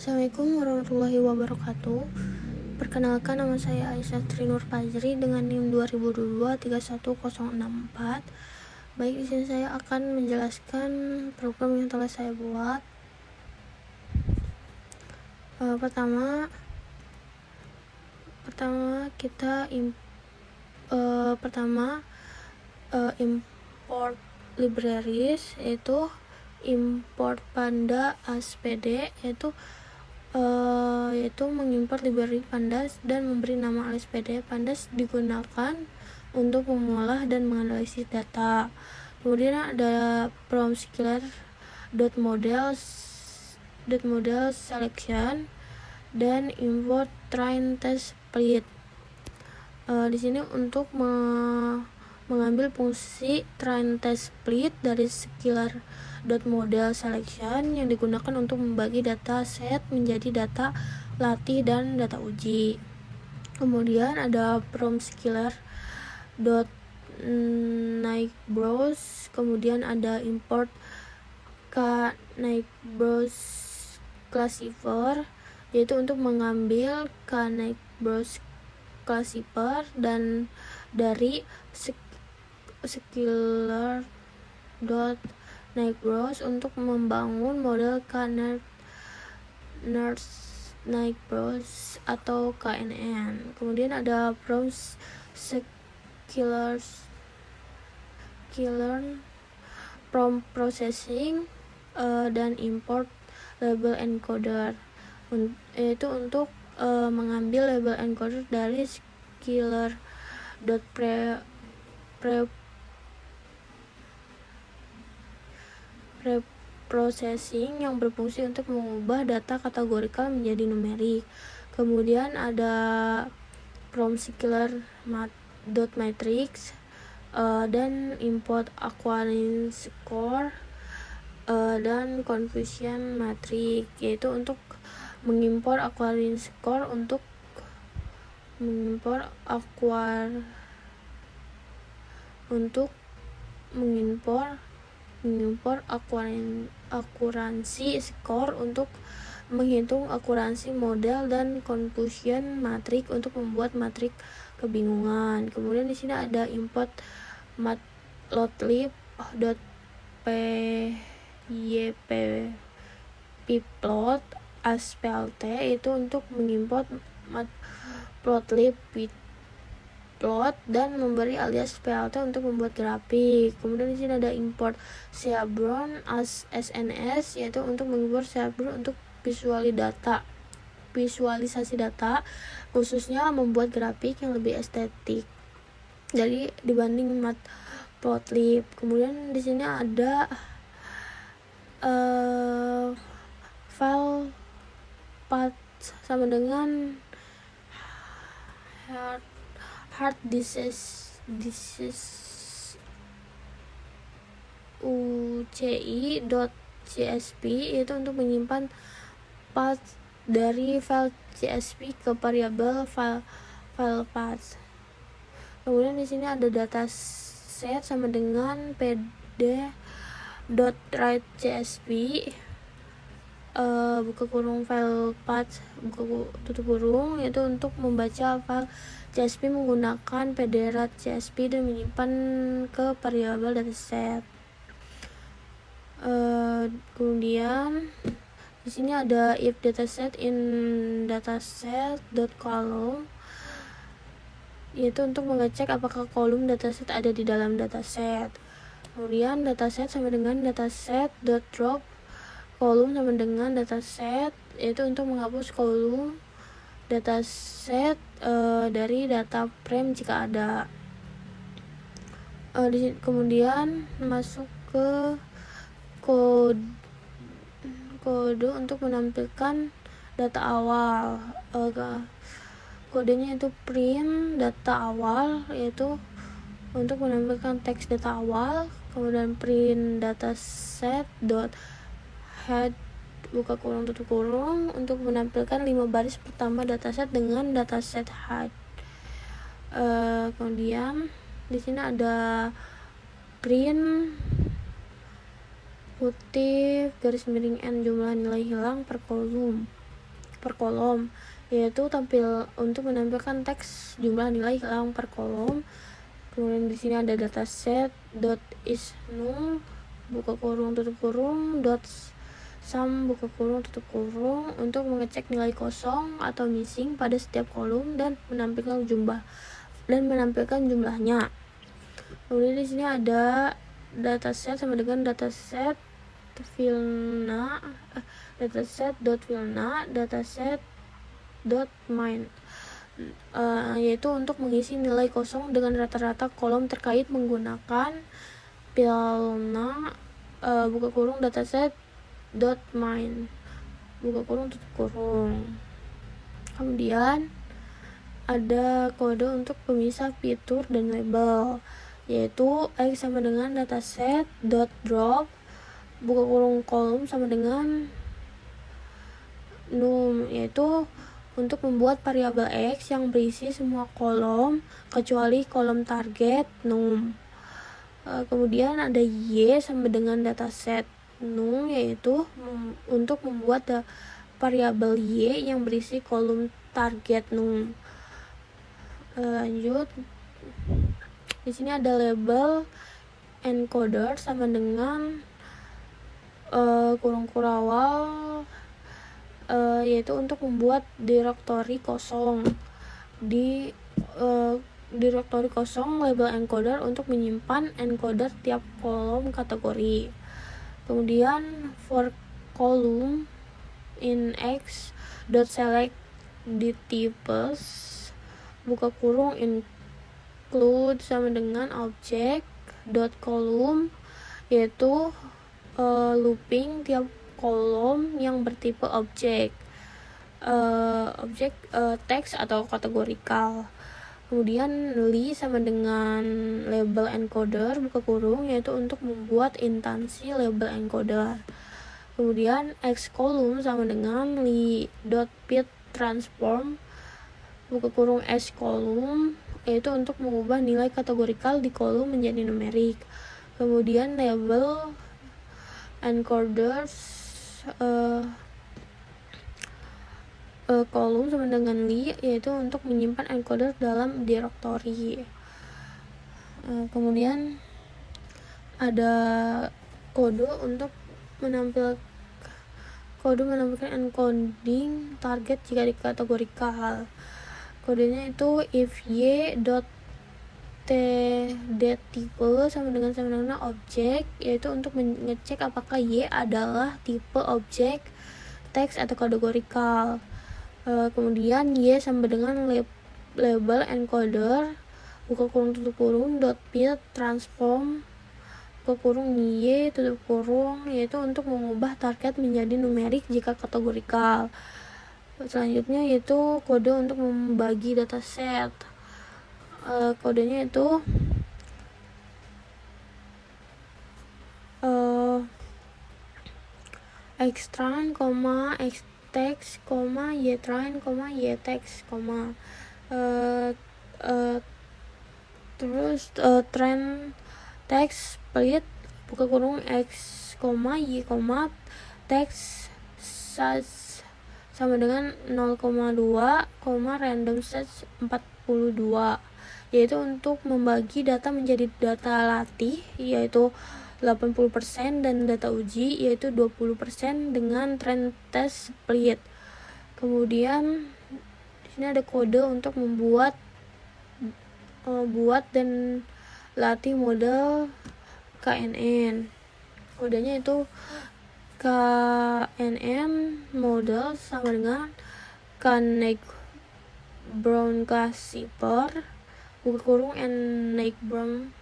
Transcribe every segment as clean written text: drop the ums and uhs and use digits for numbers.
Assalamualaikum warahmatullahi wabarakatuh. Perkenalkan, nama saya Aisyah Trinur Fajri dengan NIM 2022-31064. Baik, di sini saya akan menjelaskan program yang telah saya buat. Pertama kita import libraries, yaitu import panda ASPD, yaitu mengimport library pandas dan memberi nama ASPD. Pandas digunakan untuk mengolah dan menganalisis data. Kemudian ada from skiller .model selection dan import train test split. Di sini untuk mengambil fungsi train test split dari skiller .model selection yang digunakan untuk membagi data set menjadi data latih dan data uji. Kemudian ada from skiller .naibrowse, kemudian ada import naibrowse classifier, yaitu untuk mengambil naibrowse classifier dan dari skiller .naibrowse untuk membangun model naibrowse atau KNN. Kemudian ada from skiller from processing dan import label encoder, yaitu untuk mengambil label encoder dari skiller preprocessing yang berfungsi untuk mengubah data kategorikal menjadi numerik. Kemudian ada from skiller .matrix dan import acquiring score dan confusion matrix, yaitu untuk mengimpor acquiring score untuk mengimpor akuransi skor untuk menghitung akuransi model, dan confusion matrix untuk membuat matrik kebingungan. Kemudian di sini ada import matplotlib.pypplot ASPLT, itu untuk mengimport matplotlib plot dan memberi alias PLT untuk membuat grafik. Kemudian di sini ada import Seabron as SNS, yaitu untuk mengimport Seabron untuk visualisasi data, khususnya membuat grafik yang lebih estetik jadi dibanding matplotlib. Kemudian di sini ada file path sama dengan hard disk uci.csv, yaitu untuk menyimpan path dari file CSV ke variabel file path. Kemudian di sini ada dataset sama dengan pd.write.csv buka kurung file path tutup kurung, yaitu untuk membaca file CSV menggunakan pd.csv dan menyimpan ke variabel dataset. Kemudian di sini ada if dataset in dataset.column, yaitu untuk mengecek apakah kolom dataset ada di dalam dataset. Kemudian dataset sama dengan dataset.drop kolom sama dengan dataset, yaitu untuk menghapus kolom dataset dari data frame jika ada. Kemudian masuk ke kode untuk menampilkan data awal. Kodenya itu print data awal, yaitu untuk menampilkan teks data awal. Kemudian print dataset head buka kurung tutup kurung untuk menampilkan 5 baris pertama dataset dengan dataset head. Kemudian di sini ada print kutip garis miring n jumlah nilai hilang per kolom. per kolom, yaitu untuk menampilkan teks jumlah nilai hilang per kolom. Kemudian di sini ada dataset .isNum buka kurung tutup kurung .sum buka kurung tutup kurung untuk mengecek nilai kosong atau missing pada setiap kolom dan menampilkan jumlahnya. Kemudian di sini ada dataset sama dengan dataset filna, dataset.filna, yaitu untuk mengisi nilai kosong dengan rata-rata kolom terkait menggunakan filna buka kurung dataset.min buka kurung tutup kurung. Kemudian ada kode untuk pemisah fitur dan label, yaitu x sama dengan dataset.drop buka kurung kolom sama dengan num, yaitu untuk membuat variabel x yang berisi semua kolom kecuali kolom target num. Kemudian ada y sama dengan dataset num, yaitu untuk membuat variabel y yang berisi kolom target num. Lanjut, di sini ada label encoder sama dengan kurung kurawal, yaitu untuk membuat direktori kosong di direktori kosong label encoder untuk menyimpan encoder tiap kolom kategori. Kemudian for column in x .select di types buka kurung include sama dengan object .column, yaitu looping tiap kolom yang bertipe objek teks atau kategorikal. Kemudian li sama dengan label encoder buka kurung, yaitu untuk membuat instansi label encoder. Kemudian x column sama dengan li.fit transform buka kurung s column, yaitu untuk mengubah nilai kategorikal di kolom menjadi numerik. Kemudian label encoders kolom sama dengan li, yaitu untuk menyimpan encoder dalam direktori. Kemudian ada kode untuk menampilkan encoding target jika dikategorikal. Kodenya itu if y.tDtype sama dengan objek, yaitu untuk mengecek apakah y adalah tipe objek teks atau kategorikal. Kemudian y sama dengan label encoder buka kurung tutup kurung .fit transform buka kurung y tutup kurung, yaitu untuk mengubah target menjadi numerik jika kategorikal. Selanjutnya yaitu kode untuk membagi dataset. Kodenya itu xtrain, xtext, ytrain, ytext, terus train text split buka kurung x, y, text sama dengan 0,2, random set 42, yaitu untuk membagi data menjadi data latih yaitu 80% dan data uji yaitu 20% dengan train test split. Kemudian di sini ada kode untuk membuat dan latih model KNN. Kodenya itu KNN model sama dengan connect brown classifier buka kurung connect brown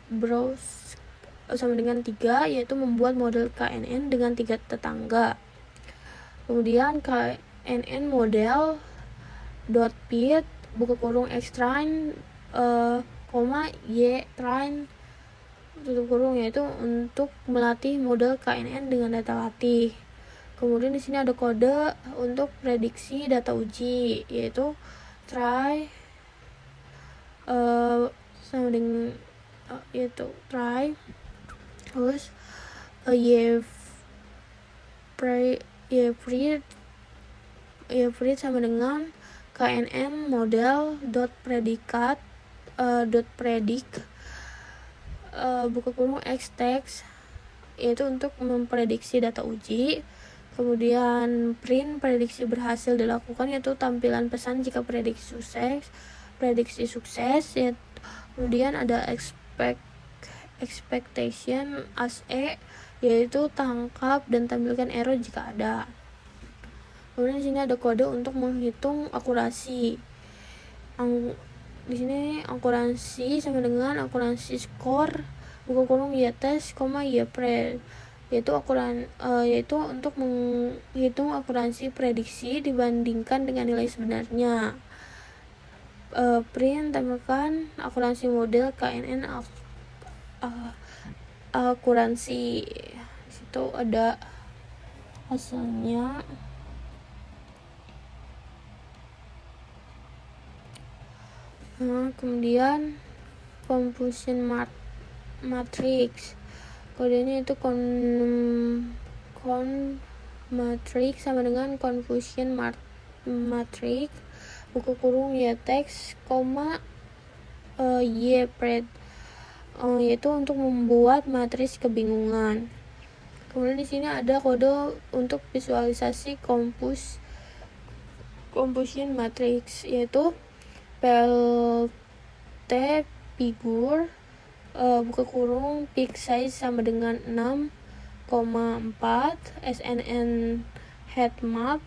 browse sama dengan 3, yaitu membuat model KNN dengan 3 tetangga. Kemudian KNN model .fit buka kurung xtrain, ytrain tutup kurung, yaitu untuk melatih model KNN dengan data latih. Kemudian di sini ada kode untuk prediksi data uji, yaitu try sama dengan try terus yfread ya print sama dengan knn model dot predikat dot predict buka kurung x text, yaitu untuk memprediksi data uji. Kemudian print prediksi berhasil dilakukan, yaitu tampilan pesan jika prediksi sukses. Kemudian ada expectation as e, yaitu tangkap dan tampilkan error jika ada. Kemudian di sini ada kode untuk menghitung akurasi. Di sini akurasi sama dengan akurasi skor buka kurung y test, y pre, yaitu untuk menghitung akurasi prediksi dibandingkan dengan nilai sebenarnya. Print tambahkan akurasi model knn akurasi. Di situ ada hasilnya. Kemudian confusion matrix, kodenya itu matrix sama dengan confusion matrix buka kurung y text, y pred, yaitu untuk membuat matriks kebingungan. Kemudian di sini ada kode untuk visualisasi confusion matrix, yaitu plt figur buka kurung pick size sama dengan 6,4 snn head map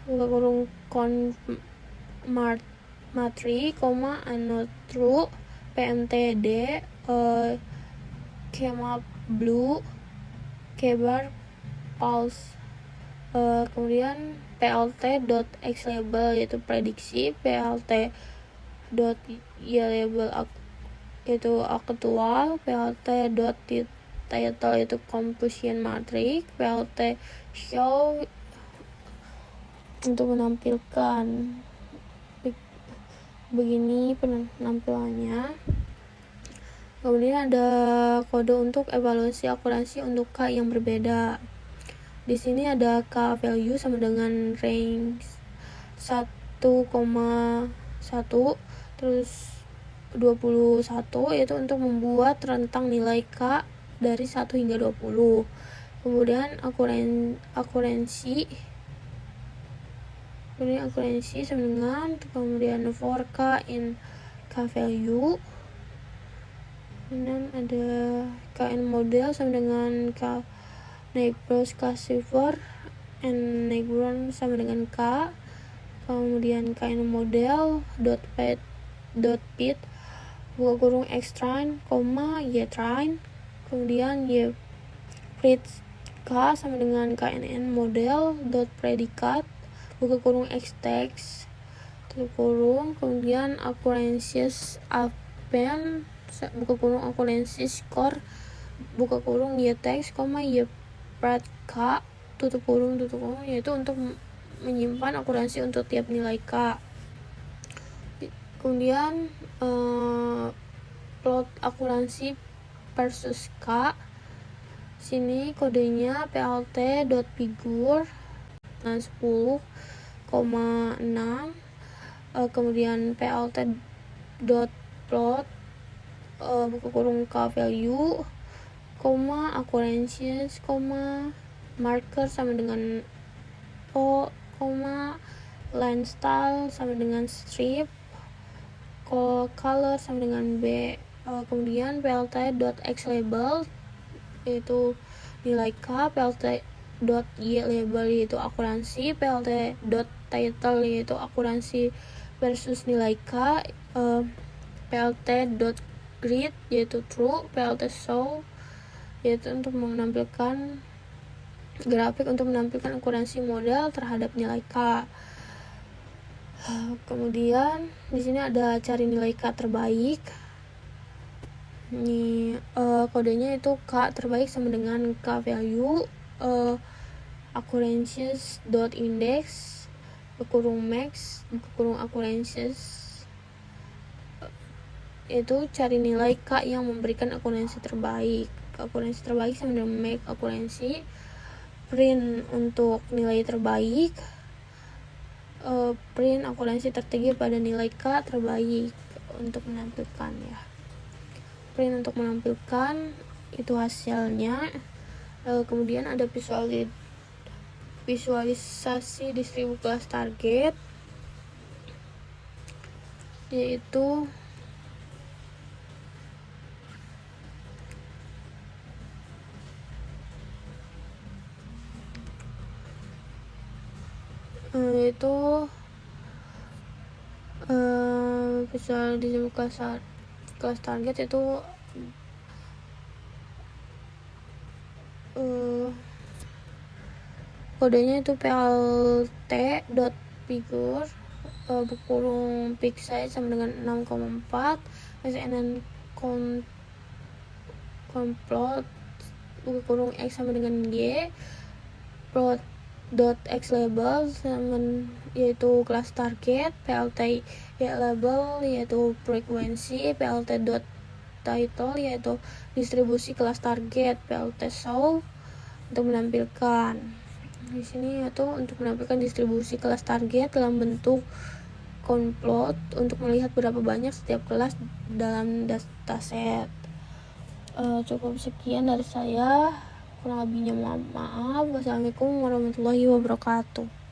buka kurung conf matrix, anot true pmtd kmap blue kbar pulse. Kemudian plt.xlabel yaitu prediksi, plt.ylabel yaitu aktual, plt.title yaitu confusion matrix, plt show untuk menampilkan begini penampilannya. Kemudian ada kode untuk evaluasi akurasi untuk K yang berbeda. Di sini ada K value sama dengan range 1,1 terus 21, yaitu untuk membuat rentang nilai K dari 1 hingga 20. Kemudian akurensi sama dengan kemudian for K in K value. Kemudian ada KN model sama dengan K Neighbors classifier and neighbor sama dengan K. Kemudian KN model .pit buka kurung x train, y train. Kemudian y print K sama dengan knn model predikat buka kurung x text tutup kurung. Kemudian occurrences append buka kurung occurrences score buka kurung y text, y pred K tutup kurung, yaitu untuk menyimpan akurasi untuk tiap nilai K. Kemudian plot akurasi versus K. Sini kodenya plt.figur 10,6, kemudian plt.plot buka kurung K value, occurrences, marker sama dengan O, line style sama dengan strip, color sama dengan B. Kemudian plt.xlabel yaitu nilai K, plt.ylabel yaitu akurasi, plt.title yaitu akurasi versus nilai K, plt.grid yaitu true, plt show yaitu untuk menampilkan grafik untuk menampilkan akurasi model terhadap nilai K. Kemudian di sini ada cari nilai K terbaik. Ini kodenya itu K terbaik sama dengan K value occurrences index kurung max kurung occurrences, itu cari nilai K yang memberikan akurasi terbaik. Akurasi terbaik sama dengan make akurasi. Print untuk nilai terbaik, print akuntansi tertinggi pada nilai K terbaik untuk menampilkan ya. Print untuk menampilkan itu hasilnya. Kemudian ada visualisasi distribusi kelas target, yaitu visual distribusi kelas target itu kodenya itu plt.figure kurung peak size sama dengan 6,4, SNN complot kurung X sama dengan Y, plot.x label yaitu kelas target, plt y label yaitu frekuensi, plt.title yaitu distribusi kelas target, plt show untuk menampilkan. Di sini yaitu untuk menampilkan distribusi kelas target dalam bentuk complot untuk melihat berapa banyak setiap kelas dalam dataset. Cukup sekian dari saya, kurang lebihnya mohon maaf. Wassalamualaikum warahmatullahi wabarakatuh.